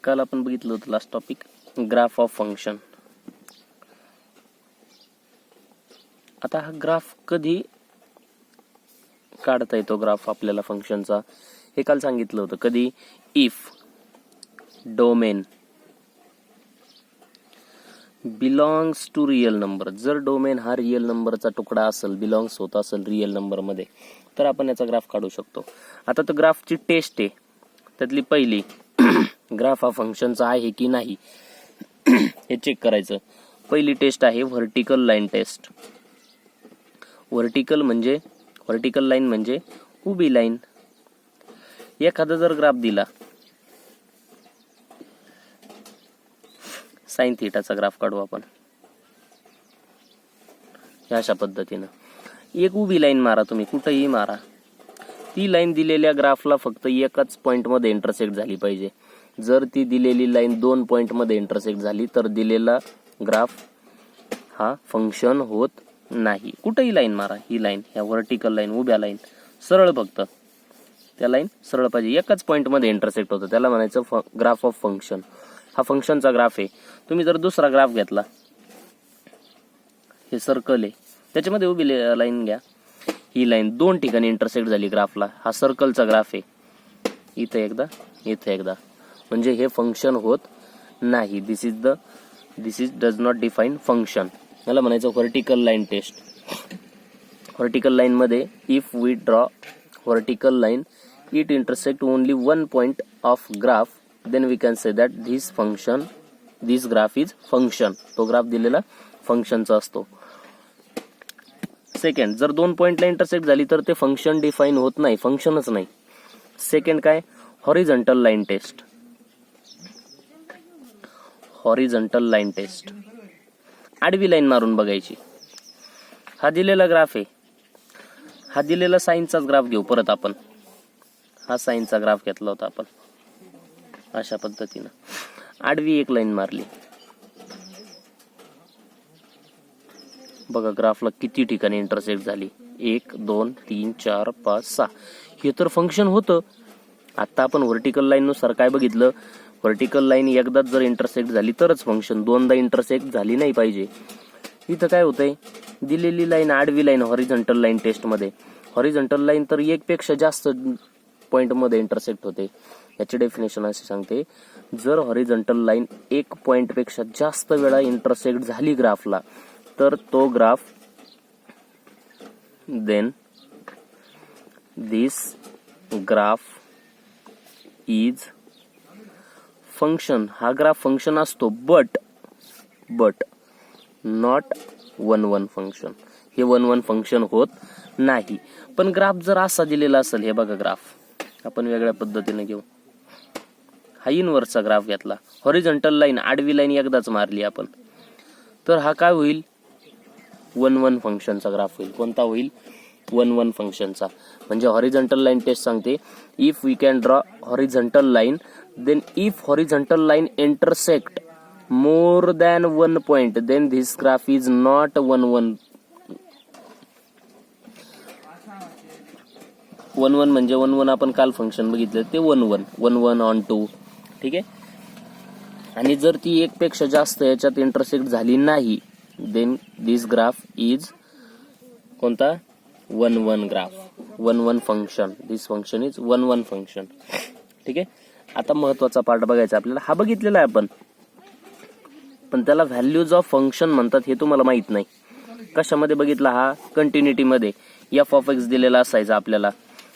काल आपण बघितलं होतं last topic graph of function. आता हा ग्राफ कधी काढता येतो ग्राफ आपल्याला फंक्शनचा हे काल सांगितलं होतं. कधी? If domain belongs to real number. जर डोमेन हा रियल नंबरचा तुकडा असेल, बिलॉंग्स होत असेल रियल नंबर मध्ये, तर आपण याचा ग्राफ काढू शकतो. आता तो ग्राफची टेस्ट आहे त्यातली पहिली ग्राफ हा फंक्शनचा आहे की नाही हे चेक करायचं. पहिली टेस्ट आहे vertical line test. Vertical line म्हणजे उभी लाईन. एखादा जर ग्राफ दिला, साइन थीटाचा ग्राफ काढू आपण अशा पद्धतीनं. एक उभी लाईन मारा, तुम्ही कुठेही मारा, ती लाईन दिलेल्या ग्राफला फक्त एकाच पॉइंट मध्ये इंटरसेक्ट झाली पाहिजे. जर ती दिलेली लाईन 2 पॉइंट मध्ये इंटरसेक्ट झाली तर दिलेला ग्राफ हा फंक्शन होत नाही. कुठेही लाईन मारा, ही लाईन, ह्या व्हर्टिकल लाईन, उभ्या लाईन, सरळ फक्त त्या लाईन सरळ पाहिजे, एकाच पॉइंट मध्ये इंटरसेक्ट होतं, त्याला म्हणायचं ग्राफ ऑफ फंक्शन. हा फंक्शनचा ग्राफ आहे. तुम्ही जर दुसरा ग्राफ घेतला, हे सर्कल आहे, त्याच्यामध्ये उभी लाईन घ्या, ही लाईन 2 ठिकाणी इंटरसेक्ट झाली ग्राफला, हा सर्कलचा ग्राफ आहे. इथे एकदा, इथे एकदा, म्हणजे हे फंक्शन होत नाही. This is does not define function. याला म्हणायचं vertical line test. Vertical line मध्ये if we draw vertical line, it intersect only 1 point of graph, then we can say that this graph is function. तो graph दिलेला फंक्शनचा असतो. Second, जर 2 पॉइंटला intersect झाली तर ते फंक्शन डिफाईन होत नाही, फंक्शनच नाही. सेकंड काय? Horizontal line test. Horizontal line test आडवी लाईन मारून बघायची. हा दिलेला ग्राफ आहे, हा दिलेला साइनचाच ग्राफ घेऊ परत आपण. हा साइनचा ग्राफ घेतला होता आपण अशा पद्धतीनं. आडवी एक लाईन मारली, बघा ग्राफला किती ठिकाणी इंटरसेक्ट झाली, 1 2 3 4 5 6. हे तर फंक्शन होतं. आता आपण व्हर्टिकल लाईन नुसार काय बघितलं, व्हर्टिकल लाईन एकदाच जर इंटरसेक्ट झाली तरच फंक्शन, दोनदा इंटरसेक्ट झाली नाही पाहिजे. इथं काय होतंय, दिलेली लाईन आडवी लाईन हॉरिझॉन्टल लाईन टेस्ट मध्ये, हॉरिझॉन्टल लाईन तर 1 पेक्षा जास्त पॉइंट मध्ये इंटरसेक्ट होते. याची डेफिनेशन अशी सांगते, जर हॉरिझॉन्टल लाईन 1 पॉइंट पेक्षा जास्त वेळा इंटरसेक्ट झाली ग्राफला, तर तो graph, then this graph is function. हा ग्राफ फंक्शन असतो, बट नॉट 1-1 फंक्शन. हे 1-1 फंक्शन होत नाही. पण ग्राफ जर असा दिलेला असेल, हे बघा ग्राफ आपण वेगळ्या पद्धतीने घेऊ. हा इनवर्सचा ग्राफ घेतला, हॉरिझॉन्टल लाईन आडवी लाईन एकदाच मारली आपण, तर हा काय होईल, 1-1 फंक्शनचा ग्राफ होईल. कोणता होईल? 1-1 फंक्शनचा. म्हणजे हॉरिझॉन्टल लाईन टेस्ट सांगते, if we can draw horizontal line, then if horizontal line intersect more than 1 point, then this graph is not 1-1. 1-1 म्हणजे 1-1 आपण काल फंक्शन बघितलं ते 1-1 ऑन 2. ठीक आहे. आणि जर ती 1 पेक्षा जास्त याच्यात इंटरसेक्ट झाली नाही, देन दिस ग्राफ इज कोणता? 1-1 graph, 1-1 function. This function is 1-1 function. ठीक आहे. आता महत्वाचा पार्ट बघायचा आपल्याला. हा बघितलेला आहे आपण, पण त्याला व्हॅल्यूज ऑफ फंक्शन म्हणतात हे तुम्हाला माहित नाही. कशामध्ये बघितला हा? कंटिन्युटी मध्ये. एफ ऑफ एक्स दिलेला असायचा आपल्याला,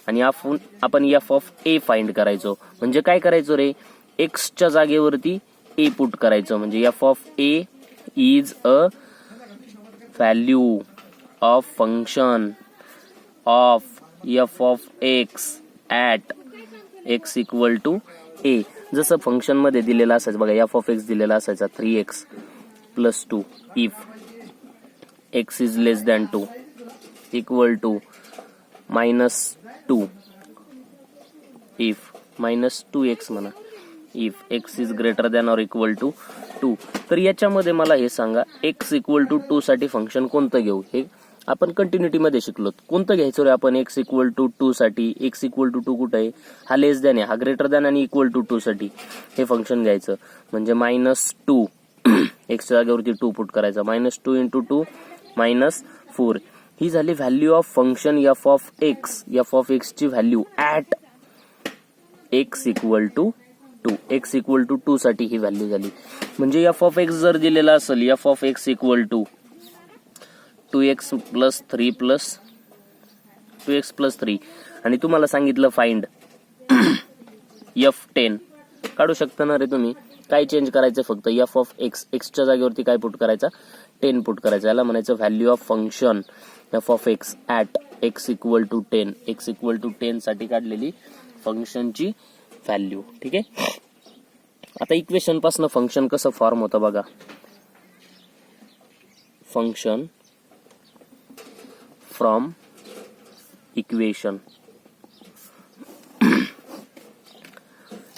आणि आपण एफ ऑफ ए फाइंड करायचो. म्हणजे काय करायचो रे, एक्सच्या जागेवरती ए पुट करायचं. म्हणजे f of a is a value of function of f of x at x equal to a. जसं फंक्शन मध्ये दिलेला असायचं बघा, एफ ऑफ एक्स दिलेला असायचा 3x + 2 if x is less than 2 equal to -2 if -2x म्हणा, if x is greater than or equal to 2. तर याच्यामध्ये मला हे सांगा, एक्स इक्वल टू 2 साठी फंक्शन कोणतं घेऊ? हे आपण कंटिन्युटी मध्ये शिकलो. कोणतं घ्यायचं रे आपण? x इक्वल टू 2 साठी. x इक्वल टू 2 कुठे आहे? हा लेस दॅन आहे, हा ग्रेटर दॅन आणि इक्वल टू 2 साठी हे फंक्शन घ्यायचं. म्हणजे -2 एक्सच्या जागेवरती 2 पुट करायचा. -2 इंटू 2 -4. ही झाली value of function f of x. f of x ची value at x equal to 2. x equal to 2 साठी ही व्हॅल्यू झाली. म्हणजे f ऑफ x जर दिलेला असेल, f of x equal to 2x plus 3 plus 2x plus 3 आणि तुम्हाला सांगितलं फाइंड f10, काढू शकता ना रे तुम्ही. काय चेंज करायचं? फक्त f ऑफ x, च्या जागेवरती काय पुट करायचा? 10 पुट करायचा. याला म्हणायचं value of function f of x at x equal to 10. x equal to 10 साठी काढलेली फंक्शनची व्हॅल्यू. ठीक आहे. आता इक्वेशन पासून फंक्शन कसं फॉर्म होतं बघा. Function from equation.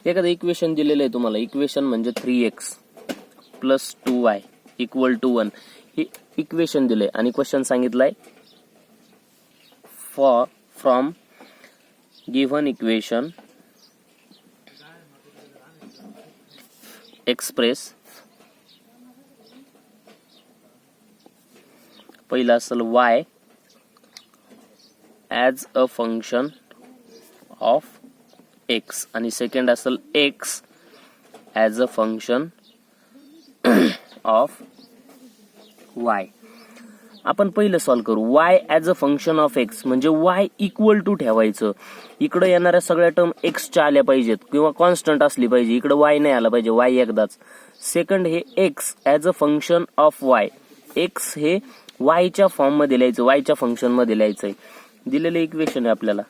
एखादं इक्वेशन दिलेलं आहे तुम्हाला. इक्वेशन म्हणजे 3x plus 2y equal to 1 हे इक्वेशन दिलंय आणि क्वेश्चन सांगितलाय फ्रॉम गिव्हन इक्वेशन एक्सप्रेस. पहिला असेल y as a function of x आणि सेकंड असेल x as a function of y. आपण पहिलं सॉल्व्ह करू. y as a function of x म्हणजे y इक्वल टू ठेवायचं. इकडे येणाऱ्या सगळ्या टर्म x च्या आल्या पाहिजेत किंवा कॉन्स्टंट असली पाहिजे. इकडे y नाही आला पाहिजे, y एकदाच. सेकंड हे x as a function of y. x हे y च्या फॉर्म मध्ये लिहायचं, y च्या फंक्शन मध्ये लिहायचंय. दिलेलं इक्वेशन आहे आपल्याला.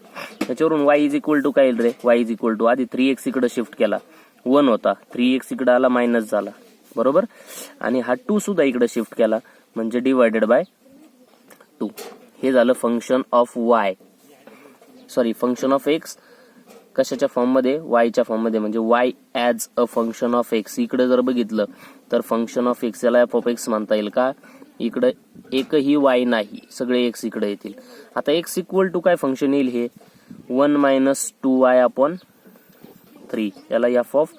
त्याच्यावरून y इज इक्वल टू काय येईल रे? y इज इक्वल टू आधी 3x इकडे शिफ्ट केला, 1 होता, 3x इकडे आला मायनस झाला, बरोबर. आणि हा 2 सुद्धा इकडे शिफ्ट केला म्हणजे डिवायडेड बाय 2. हे झालं function of y, sorry function of x कशाच्या फॉर्म मध्ये? y च्या फॉर्म मध्ये. म्हणजे y as a function of x. इकडे जर बघितलं तर फंक्शन ऑफ x याला f ऑफ x म्हणता येईल का? इकडे एकही y नाही, सगळे x इकडे येतील. आता x इक्वल टू काय फंक्शन येईल? हे 1 मायनस 2y अपॉन 3. याला f ऑफ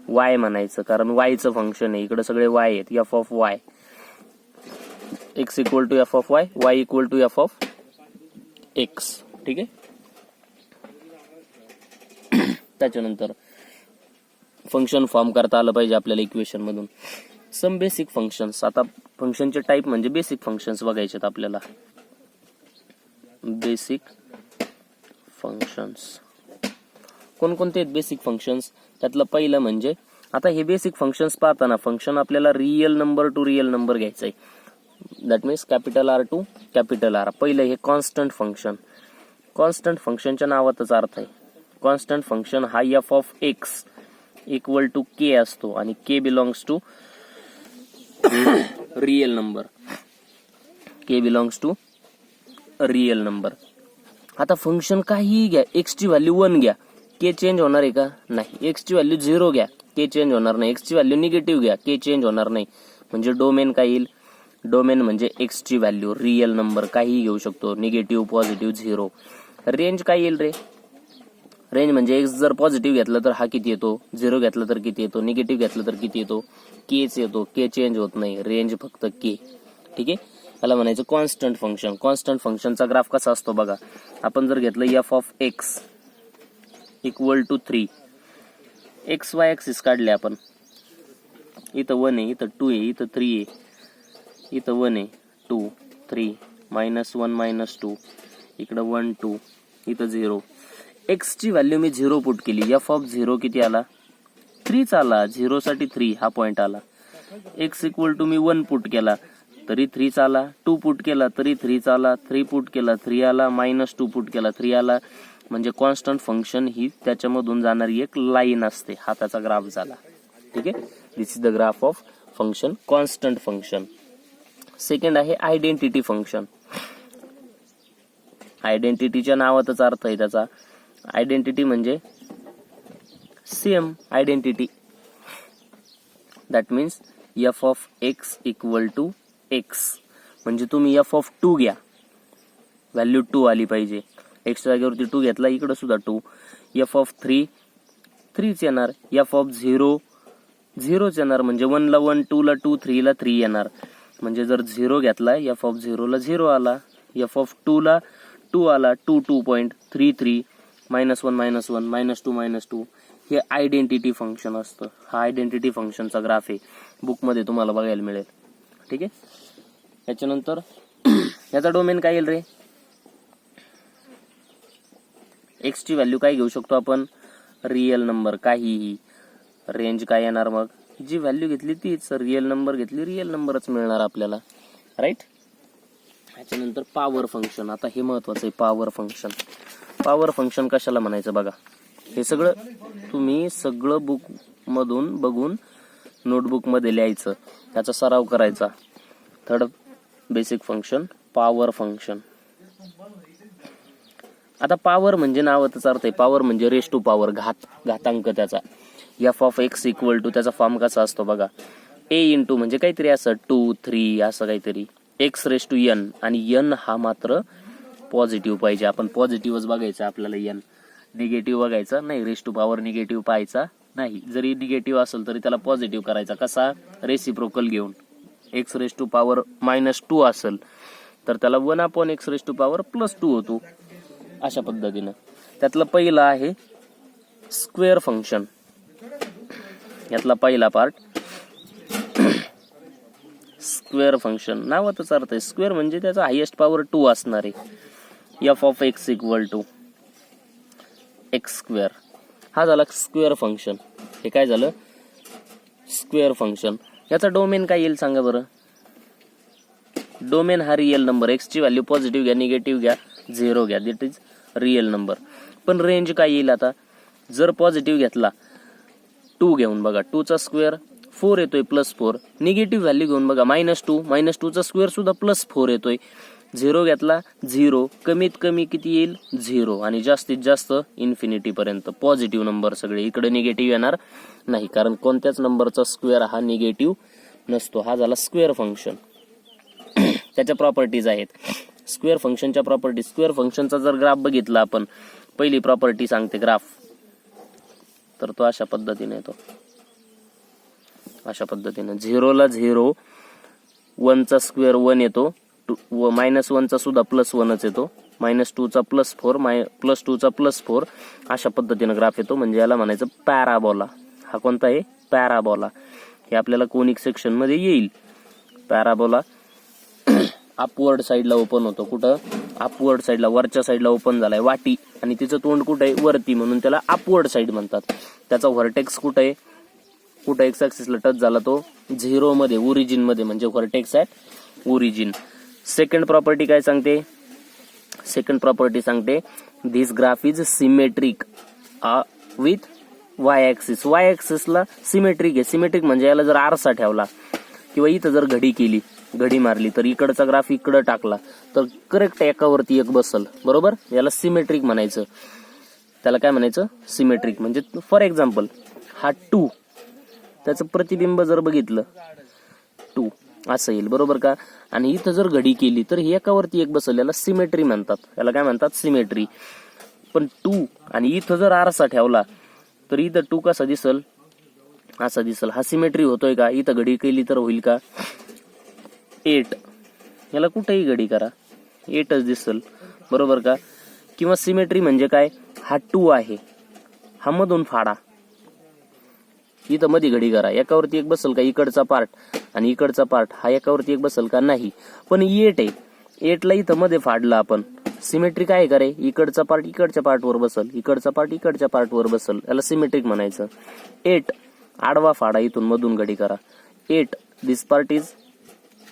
y म्हणायचं कारण y चं फंक्शन आहे. इकडे सगळे y आहेत. f of y. x equal to f of y, y equal to f of x. ठीक आहे. त्याच्यानंतर फंक्शन फॉर्म करता आलं पाहिजे आपल्याला इक्वेशन मधून. Some basic functions. आता फंक्शनचे टाइप म्हणजे बेसिक फंक्शन्स बघायचे आपल्याला. बेसिक फंक्शन्स कोणकोणते आहेत? बेसिक फंक्शन्स त्यातलं पहिलं म्हणजे, आता हे बेसिक फंक्शन्स पाहताना फंक्शन आपल्याला real number to real number घ्यायचंय. That means capital R to capital R. पहिलं हे कॉन्स्टंट फंक्शन. कॉन्स्टंट फंक्शनच्या नावातच अर्थ आहे. कॉन्स्टंट फंक्शन हा f of x equal to k असतो आणि k belongs to real number. k belongs to real number. आता फंक्शन काही घ्या, x ची व्हॅल्यू 1 घ्या, k चेंज होणार आहे का? नाही. x ची व्हॅल्यू 0 घ्या, k चेंज होणार नाही. x ची व्हॅल्यू निगेटिव्ह घ्या, k चेंज होणार नाही. म्हणजे डोमेन काय येईल? डोमेन म्हणजे x ची व्हॅल्यू रिअल नंबर काही घेऊ शकतो, निगेटिव्ह, पॉझिटिव्ह, 0. रेंज काय येईल रे? रेंज म्हणजे x जर पॉझिटिव्ह घेतलं तर हा किती येतो, 0 घेतलं तर किती येतो, निगेटिव्ह घेतलं तर किती येतो, kच येतो. k चेंज होत नाही, रेंज फक्त k. ठीक आहे. याला म्हणायचं कॉन्स्टंट फंक्शन. कॉन्स्टंट फंक्शनचा ग्राफ कसा असतो बघा. आपण जर घेतलं f of x equal to 3, x y axis काढले आपण. इथं 1 आहे, इथं 2 आहे, इथं 3 आहे, इथं 1 आहे, 2, 3, -1 -2, इकडं 1 2, इथं 0. x ची व्हॅल्यू मी 0 पुट केली. f ऑफ 0 किती आला? 3 आला. 0 साठी 3 हा पॉइंट आला. x इक्वल टू मी 1 पुट केला तरी 3 आला, 2 पुट केला तरी 3 आला, 3 पुट केला 3 आला, -2 पुट केला 3 आला. म्हणजे कॉन्स्टंट फंक्शन ही त्याच्यामधून जाणारी एक लाईन असते. हा त्याचा ग्राफ झाला. ठीक आहे. This is the graph of function, constant function. Second आहे आयडेंटिटी फंक्शन. आयडेंटिटीच्या नावातच अर्थ आहे त्याचा. आयडेंटिटी म्हणजे same identity. That means f of x equal to x. म्हणजे तुम्ही f ऑफ 2 घ्या, व्हॅल्यू 2 आली पाहिजे. एक्सच्या जागेवरती 2 घेतला, इकडं सुद्धा 2. एफ ऑफ 3 3च येणार. एफ ऑफ 0 0च येणार, म्हणजे 1 ला 1, 2 ला 2, 3 ला 3 येणार. म्हणजे जर 0 घेतला, एफ ऑफ 0 ला 0 आला. एफ ऑफ 2 ला 2 आला, 2.33 -1 -1 -2 -2. हे आयडेंटिटी फंक्शन असतं. हा आयडेंटिटी फंक्शनचा ग्राफ आहे, बुकमध्ये तुम्हाला बघायला मिळेल. ठीक आहे. याच्यानंतर याचा डोमेन काय येईल रे? एक्स ची व्हॅल्यू काय घेऊ शकतो आपण? रिअल नंबर काहीही. रेंज काय येणार मग? जी व्हॅल्यू घेतली तीच. रिअल नंबर घेतली, रिअल नंबरच मिळणार आपल्याला. राईट. याच्यानंतर पॉवर फंक्शन. आता हे महत्वाचं आहे, पॉवर फंक्शन. पॉवर फंक्शन कशाला म्हणायचं बघा. हे सगळं तुम्ही सगळं बुक मधून बघून नोटबुक मध्ये लिहायचं, त्याचा सराव करायचा. Third basic function power function. आता पॉवर म्हणजे नावातच अर्थ आहे. पॉवर म्हणजे रेस टू पॉवर, घातांक त्याचा. F of x equal to, त्याचा फॉर्म कसा असतो बघा. ए इंटू म्हणजे काहीतरी असं 2 3 असं काहीतरी, एक्स रेस टू एन. आणि एन हा मात्र पॉझिटिव्ह पाहिजे. आपण पॉझिटिव्हच बघायचं आपल्याला. एन निगेटिव्ह बघायचा नाही. रेस टू पॉवर निगेटिव्ह पाहायचा नाही. जरी निगेटिव्ह असेल तरी त्याला पॉझिटिव्ह करायचा. कसा? रेसिप्रोकल घेऊन. एक्स रेस टू पॉवर -2 असेल तर त्याला 1/x रेस टू पॉवर +2 होतो. अशा पद्धतीनं. त्यातलं पहिलं आहे स्क्वेअर फंक्शन. यातला पहिला पार्ट स्क्वेअर फंक्शन. नावातच अर्थ आहे. स्क्वेअर म्हणजे त्याचा हायेस्ट पॉवर 2 असणार आहे. F of x equal to x square. हा झाला स्क्वेअर फंक्शन. हे काय झालं? Square function. याचा डोमेन काय येईल सांगा बरं. डोमेन हा रिअल नंबर. एक्स ची व्हॅल्यू पॉझिटिव्ह घ्या, निगेटिव्ह घ्या, 0 घ्या, दॅट इज रिअल नंबर. पण रेंज काय येईल आता? जर पॉझिटिव्ह घेतला 2 घेऊन बघा, 2 चा स्क्वेअर 4 येतोय +4. निगेटिव्ह व्हॅल्यू घेऊन बघा -2 चा स्क्वेअर सुद्धा +4 येतोय. 0 घेतला 0, कमीत कमी किती येईल? 0. आणि जास्तीत जास्त इन्फिनिटी पर्यंत. पॉझिटिव्ह नंबर सगळे. इकडे निगेटिव्ह येणार नाही, कारण कोणत्याच नंबरचा स्क्वेअर हा निगेटिव्ह नसतो. हा झाला स्क्वेअर फंक्शन. त्याच्या प्रॉपर्टीज आहेत. स्क्वेअर फंक्शनच्या प्रॉपर्टीज. स्क्वेअर फंक्शनचा जर ग्राफ बघितला आपण, पहिली प्रॉपर्टी सांगते ग्राफ, तर तो अशा पद्धतीने येतो. अशा पद्धतीने 0 ला 0, 1 चा स्क्वेअर 1 येतो, -1 चा सुद्धा +1च येतो, -2 चा +4, +2 चा +4. अशा पद्धतीने ग्राफ येतो. म्हणजे याला म्हणायचं पॅराबोला. हा कोणता आहे? पॅराबोला. हे आपल्याला कोनिक सेक्शन मध्ये येईल. पॅराबोला अपवर्ड साईडला ओपन होतो. कुठं? अपवर्ड साईडला, वरच्या साईडला ओपन झालाय वाटी, आणि तिचं तोंड कुठं आहे? वरती, म्हणून त्याला अपवर्ड साईड म्हणतात. त्याचा व्हर्टेक्स कुठं आहे? कुठं एक्स ऍक्सिसला टच झाला तो? 0 मध्ये, ओरिजिन मध्ये, म्हणजे vertex at origin. Second property काय सांगते? सेकंड प्रॉपर्टी सांगते this graph is symmetric with y axis. Y ऍक्सिसला सिमेट्रिक आहे. सिमेट्रिक म्हणजे याला जर आरसा ठेवला किंवा इथं जर घडी केली, घडी मारली, तर इकडचा ग्राफ इकडं टाकला तर करेक्ट एकावरती एक बसल. बरोबर? याला सिमेट्रिक म्हणायचं. त्याला काय म्हणायचं? सिमेट्रिक. म्हणजे फॉर एक्झाम्पल हा 2, त्याचं प्रतिबिंब जर बघितलं 2 असं येईल. बरोबर का? आणि इथं जर घडी केली तर ही एकावरती एक बसल. याला सिमेट्री म्हणतात. याला काय म्हणतात? सिमेट्री. पण 2 आणि इथं जर आरसा ठेवला तर इथं 2 कसा दिसल? असा दिसल. हा सिमेट्री होतोय का? इथं घडी केली तर होईल का? 8. याला कुठेही घडी करा 8च दिसल. बरोबर का? किंवा सिमेट्री म्हणजे काय? हा 2 आहे, हा मधून फाडा, इथं मध्ये घडी करा, एकावरती एक बसल का? इकडचा पार्ट आणि इकडचा पार्ट हा एकावरती एक बसल का? नाही. पण 8 आहे, 8 ला इथं मध्ये फाडलं आपण, सिमेट्रिक आहे का रे? इकडचा पार्ट इकडच्या पार्टवर बसल, इकडचा पार्ट इकडच्या पार्टवर बसल. याला सिमेट्रिक म्हणायचं. 8 आडवा फाडा, इथून मधून घडी करा. 8 this part is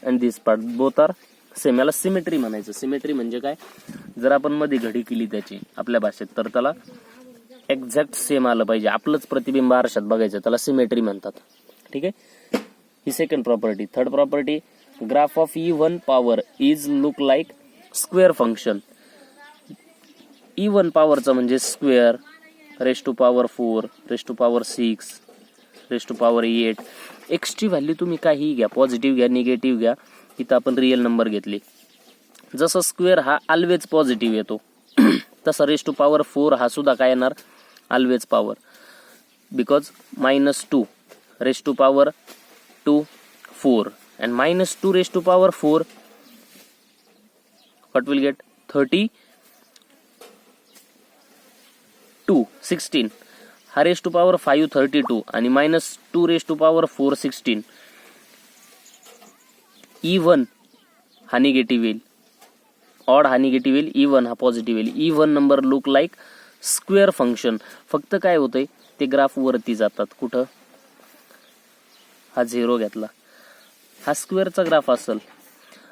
and this part both are same. याला सिमेट्री म्हणायचं. सिमेट्री म्हणजे काय? जर आपण मध्ये घडी केली त्याची आपल्या भाषेत, तर त्याला एक्झॅक्ट सेम आलं पाहिजे. आपलंच प्रतिबिंब आरशात बघायचं, त्याला सिमेट्री म्हणतात. ठीक आहे? ही second property. Third property, graph of even power is look like square function. Even पॉवरचा म्हणजे square, raise to power 4, raise to power 6, raise to power 8. X ची व्हॅल्यू तुम्ही काही घ्या, पॉझिटिव्ह घ्या, निगेटिव्ह घ्या. इथं आपण रिअल नंबर घेतले. जसं स्क्वेअर हा ऑलवेज पॉझिटिव्ह येतो तसं रेस टू पॉवर 4 हा सुद्धा काय येणार, always power, because -2 raise to power 2 4 and -2 raised to power 4 what will get 32 16 हा raised to power 5 32 आणि -2 raised to power 4 16 even हा निगेटिव्ह येईल, ऑड हा निगेटिव्ह येईल, इवन हा पॉझिटिव्ह येईल. Even number look like square function. फक्त काय होतंय ते ग्राफ वरती जातात. कुठं हा 0 घेतला, हा स्क्वेअरचा ग्राफ असेल,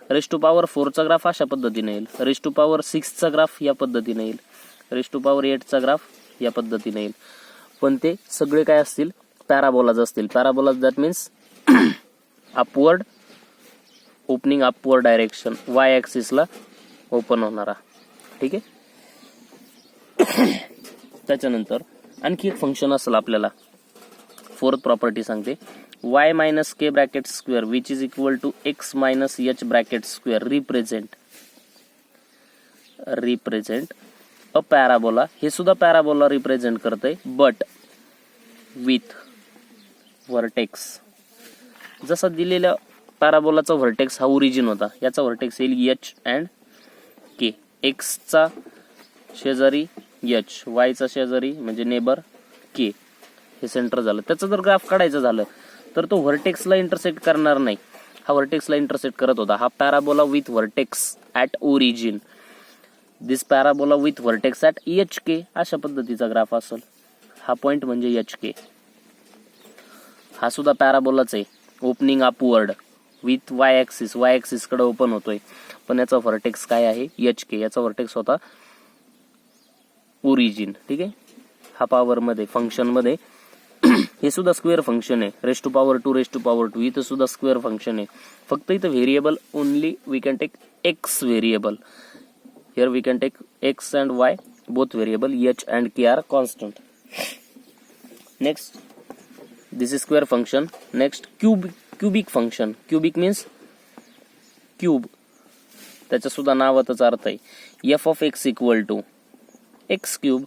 रेस टू पॉवर 4 चा ग्राफ अशा पद्धतीने येईल, रेस टू पॉवर 6 चा ग्राफ या पद्धतीने येईल, रेस टू पॉवर 8 चा ग्राफ या पद्धतीने येईल. पण ते सगळे काय असतील, पॅराबोलाज असतील. Parabolas that means upward, opening upward direction, y ऍक्सिसला ओपन होणारा. ठीक आहे. त्याच्यानंतर आणखी एक फंक्शन असेल आपल्याला, फोर्थ प्रॉपर्टी सांगते, y minus k bracket square which is equal to x minus h bracket square represent a parabola. हे सुद्धा पॅराबोला रिप्रेझेंट करते, बट विथ व्हर्टेक्स. जसा दिलेल्या पॅराबोलाचा व्हर्टेक्स हा ओरिजिन होता, याचा व्हर्टेक्स येईल h अँड k. x चा शेजारी h, y चा शेजारी म्हणजे नेबर k, हे सेंटर झालं. त्याचं जर ग्राफ काढायचं झालं तर तो व्हर्टेक्सला इंटरसेक्ट करणार नाही, हा व्हर्टेक्सला इंटरसेक्ट करत होता. हा parabola with vertex at origin, this parabola with vertex at HK, अशा पद्धतीचा ग्राफ असेल. हा पॉइंट म्हणजे HK. हा सुद्धा पॅराबोलाच आहे, opening upward with y axis, Y axis कडे ओपन होतोय, पण याचा व्हर्टेक्स काय आहे, HK. याचा व्हर्टेक्स होता ओरिजिन. ठीक आहे. हा पॉवर मध्ये, फंक्शन मध्ये हे सुद्धा स्क्वेअर फंक्शन आहे, raise to power 2 raise to power 2, इथं सुद्धा स्क्वेअर फंक्शन आहे. फक्त इथं variable only we can take x variable. Here we can take x and y both variable, h and k are constant. Next, this is square function. Next cubic function. Cubic means cube, त्याच्या सुद्धा नावातच अर्थ आहे. f of x equal to x cube,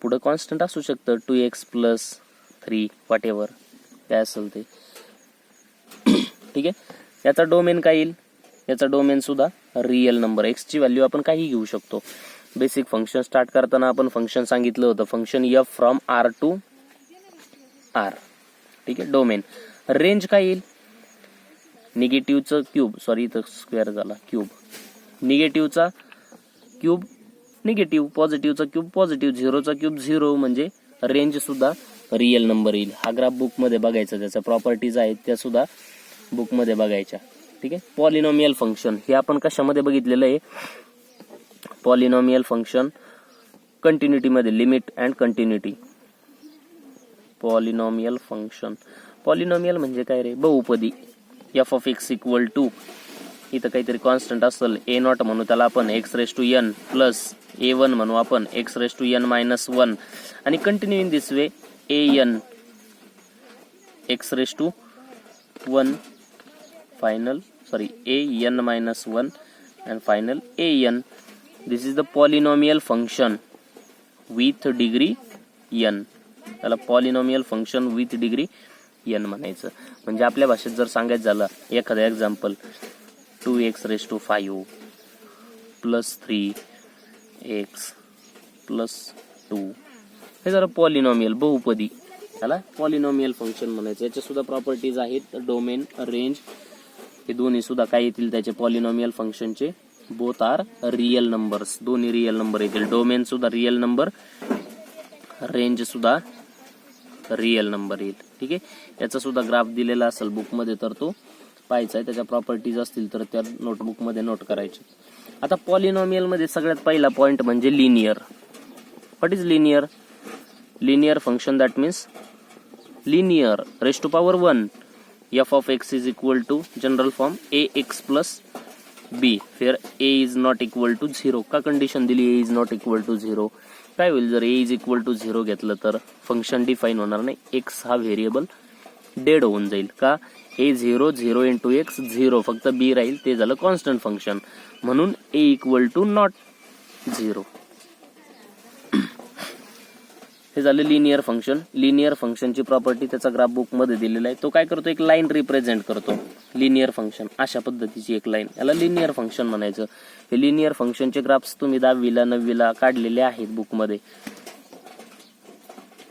पुढे constant असू शकतं 2x plus 3 what ever काय असेल ते. ठीक आहे. याचा डोमेन काय येईल, याचा डोमेन सुद्धा रिअल नंबर. एक्स ची व्हॅल्यू आपण काही घेऊ शकतो. बेसिक फंक्शन स्टार्ट करताना आपण फंक्शन सांगितलं होतं, function f from r to r. ठीक आहे. डोमेन रेंज काय येईल, निगेटिव्हचं क्यूब, सॉरी इथं स्क्वेअर झाला, क्यूब, निगेटिव्हचा क्यूब निगेटिव्ह, पॉझिटिव्हचा क्यूब पॉझिटिव्ह, झिरोचा क्यूब 0, म्हणजे रेंज सुद्धा रिअल नंबर येईल. हा ग्राफ बुक मध्ये बघायचा, त्याच्या प्रॉपर्टीज आहेत त्या सुद्धा बुक मध्ये बघायच्या. ठीक आहे. पॉलिनॉमियल फंक्शन हे आपण कशामध्ये बघितलेलं आहे, पॉलिनॉमियल फंक्शन कंटिन्युटी मध्ये, limit and continuity. Polynomial function, polynomial म्हणजे काय रे, बहुपदी. f of x equal to, इथं काहीतरी कॉन्स्टंट असेल, a0 म्हणू त्याला आपण, x raise to n plus a1 म्हणू आपण, x raise to n minus 1, आणि continue in this way an x raise to 1 final, sorry an minus 1 and final an. This is the polynomial function with degree n. त्याला polynomial function with degree n म्हणायचं. म्हणजे आपल्या भाषेत जर सांगायचं झालं, एखादं example, 2x raise to 5 plus 3x plus 2, हे जरा पॉलिनॉमियल बहुपदी, त्याला पॉलिनॉमियल फंक्शन म्हणायचं. याच्या सुद्धा प्रॉपर्टीज आहेत, डोमेन, रेंज, हे दोन्ही सुद्धा काय येतील त्याचे पॉलिनॉमियल फंक्शनचे, बोथ आर रिअल नंबर्स, दोन्ही रिअल नंबर येतील. डोमेन सुद्धा रिअल नंबर, रेंज सुद्धा रिअल नंबर येईल. ठीक आहे. याचा सुद्धा ग्राफ दिलेला असेल बुक मध्ये, तर तो पाहायचा आहे. त्याच्या प्रॉपर्टीज असतील तर त्या नोटबुक मध्ये नोट करायचे. आता पॉलिनॉमियल मध्ये सगळ्यात पहिला पॉइंट म्हणजे linear. What is linear, linear function that means linear raise to power 1. f of x is equal to general form ax plus b, फिर a is not equal to 0. का condition दिली a is not equal to 0, काय होईल जर a is equal to 0 घेतलं तर function define होणार नाही. x हा व्हेरिएबल डेड होऊन जाईल. का? ए 0 0 इंटू एक्स 0, फक्त बी राहील, ते झालं कॉन्स्टंट फंक्शन, म्हणून ए इक्वल टू नॉट 0. हे झालं लिनियर फंक्शन. लिनियर फंक्शनची प्रॉपर्टी त्याचा ग्राफ बुक मध्ये दिलेला आहे. तो काय करतो? एक लाईन रिप्रेझेंट करतो. लिनियर फंक्शन अशा पद्धतीची एक लाईन, याला लिनियर फंक्शन म्हणायचं. हे लिनियर फंक्शनचे ग्राफ्स तुम्ही 10वीला 9वीला काढलेले आहेत बुक मध्ये,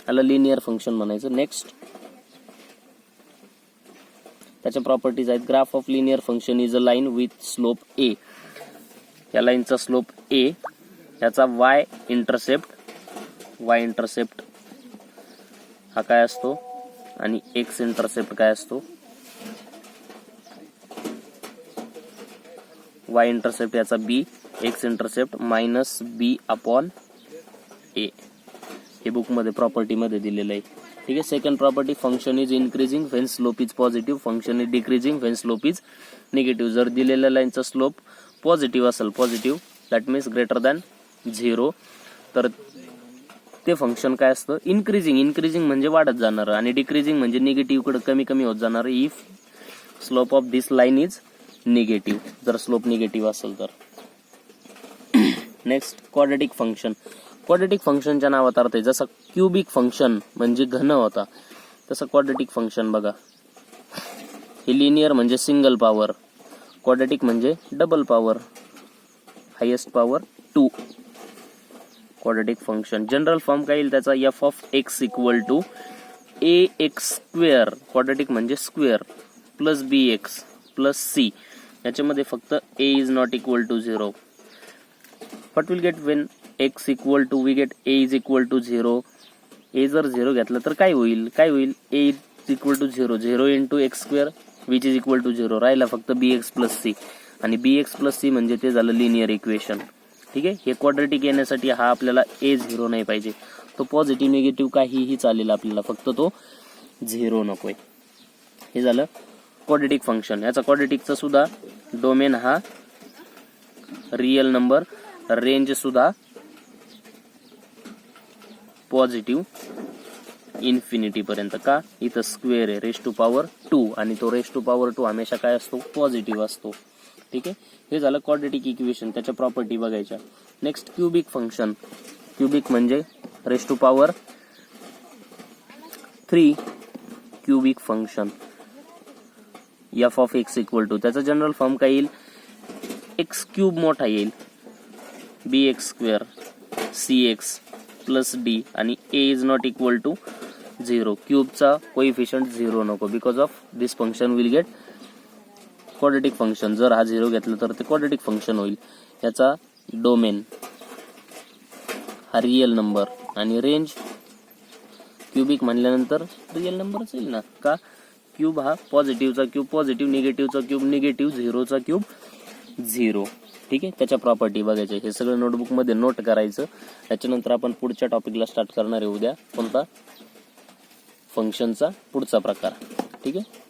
याला लिनियर फंक्शन म्हणायचं. नेक्स्ट त्याच्या प्रॉपर्टीज आहेत. Graph of linear function is a line with slope a. या लाईनचा स्लोप ए, याचा वाय इंटरसेप्ट हा काय असतो आणि एक्स इंटरसेप्ट काय असतो? वाय इंटरसेप्ट याचा बी, एक्स इंटरसेप्ट मायनस बी अपॉन ए. हे बुक मध्ये प्रॉपर्टी मध्ये दिलेलं आहे. ठीक आहे. Second property, function is increasing when slope is positive, function is decreasing when slope is negative. जर दिलेल्या लाईनचा स्लोप पॉझिटिव्ह असेल, positive that means greater than 0, तर ते फंक्शन काय असतं? इन्क्रीजिंग म्हणजे वाढत जाणार, आणि डिक्रीजिंग म्हणजे निगेटिव्ह कडे कमी कमी होत जाणार. If slope of this line is negative, जर स्लोप निगेटिव्ह असेल तर. Next quadratic function. क्वाड्रेटिक फंक्शनच्या नावात अर्थ आहे, जसं क्यूबिक फंक्शन म्हणजे घन होता, तसं क्वाड्रेटिक फंक्शन बघा. हे लिनियर म्हणजे सिंगल पॉवर, क्वाड्रेटिक म्हणजे double power, highest power 2. Quadratic function general form काय येईल त्याचा? F of x equal to a x square, quadratic म्हणजे square, plus b x plus c. याच्यामध्ये फक्त a is not equal to 0. What will get when x equal to, we get a is equal to 0. A जर 0 घेतलं तर काय होईल? A is equal to 0, 0 into x square which is equal to 0. राहिला फक्त बी x plus C, आणि बी x plus C म्हणजे ते झालं लिनियर इक्वेशन. ठीक आहे. हे क्वाड्रेटिक येण्यासाठी हा आपल्याला ए 0 नाही पाहिजे, तो पॉझिटिव्ह निगेटिव्ह काहीही चालेल आपल्याला, फक्त तो 0 नकोय. हे झालं क्वाड्रेटिक फंक्शन. याचा क्वाड्रेटिकचा सुद्धा डोमेन हा रियल नंबर, रेंज सुद्धा पॉझिटिव्ह इन्फिनिटी पर्यंत. का? इथं स्क्वेअर आहे, रेस टू पॉवर 2, आणि तो रेस टू पॉवर 2 हमेशा काय असतो? पॉझिटिव्ह असतो. ठीक आहे. हे झालं क्वाड्रेटिक इक्वेशन, त्याच्या प्रॉपर्टी बघायच्या. Next cubic function. क्यूबिक म्हणजे raise to power 3 cubic function. F of x equal to, त्याचा जनरल फॉर्म काय येईल? एक्स क्यूब मोठा येईल, b x square c x plus d, आणि a is not equal to 0. क्यूबचा coefficient 0 नको, because of this function will get quadratic function. जर हा 0 घेतला तर ते क्वाड्रेटिक फंक्शन होईल. याचा डोमेन हा रियल नंबर, आणि रेंज क्यूबिक म्हणल्यानंतर रियल नंबरच येईल ना. का? क्यूब हा पॉझिटिव्हचा क्यूब पॉझिटिव्ह, निगेटिव्हचा क्यूब निगेटिव्ह, 0चा क्यूब 0. ठीक आहे. त्याच्या प्रॉपर्टी बघायच्या. हे सगळं नोटबुक मध्ये नोट करायचं. त्याच्यानंतर आपण पुढच्या टॉपिकला स्टार्ट करणार आहे उद्या. कोणता? फंक्शनचा पुढचा प्रकार. ठीक आहे.